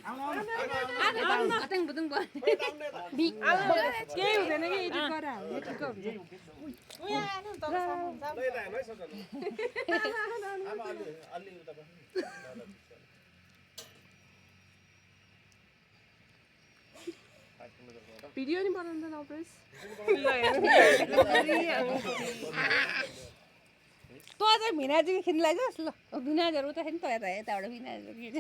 अतङ बुतङ भयो केही हुँदैन कि एडिट गरेर हाल्ने ठिक्क हुन्छ भिडियो नि बनाउँदैन अप्रेस तँ चाहिँ भिनाजुको खिच्न लाग्छस् ल भिनाजहरू उता खेल्नु त यताबाट भिनाजहरू खिच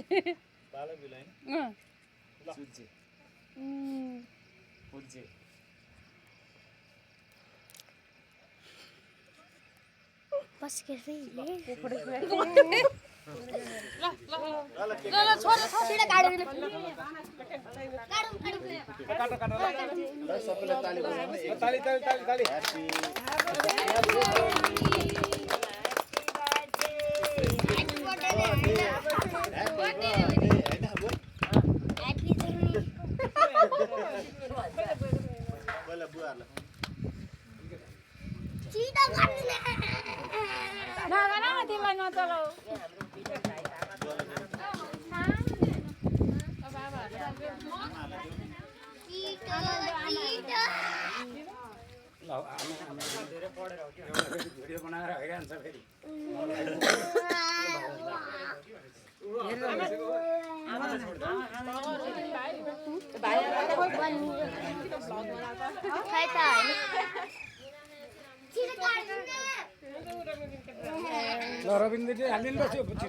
भिडियो बनाएर हैरान्छ फेरि ल रविन्द्रजी हालिदिनु पर्छ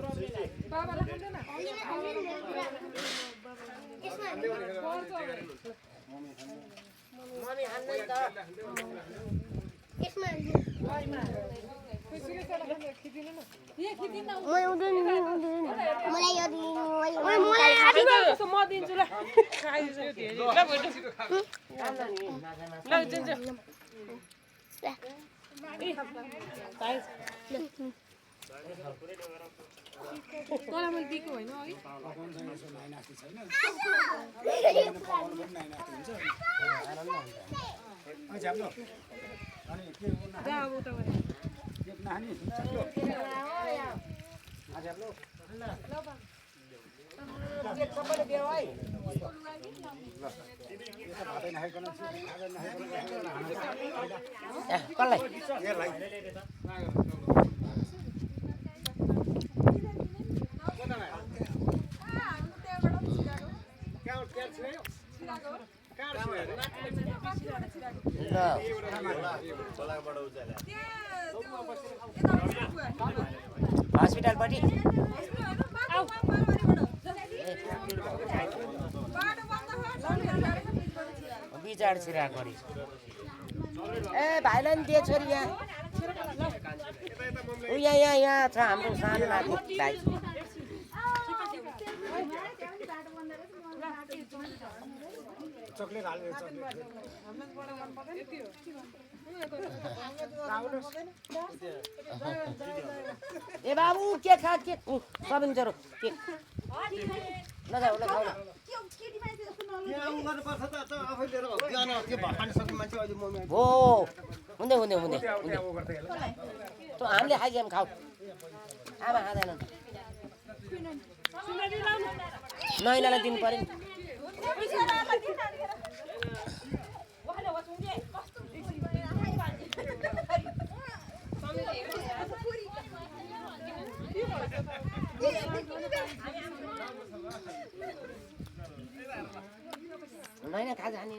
तँलाई मैले दिएको होइन हस्पिटलपट्टि बिचार छिराको ए भाइलाई नि दिए छोरी यहाँ यहाँ छ हाम्रो सानो नाति भाइ चक्लेट हालेर ए बाबु के खा के सबिन जरो के लजाऊ ल खाऊ हो हुँदै हुँदै हुँदै त हामीले खाइदियौँ खाऊ आमा खाँदैनन् नैनालाई दिनु पर्यो नैना खा जाने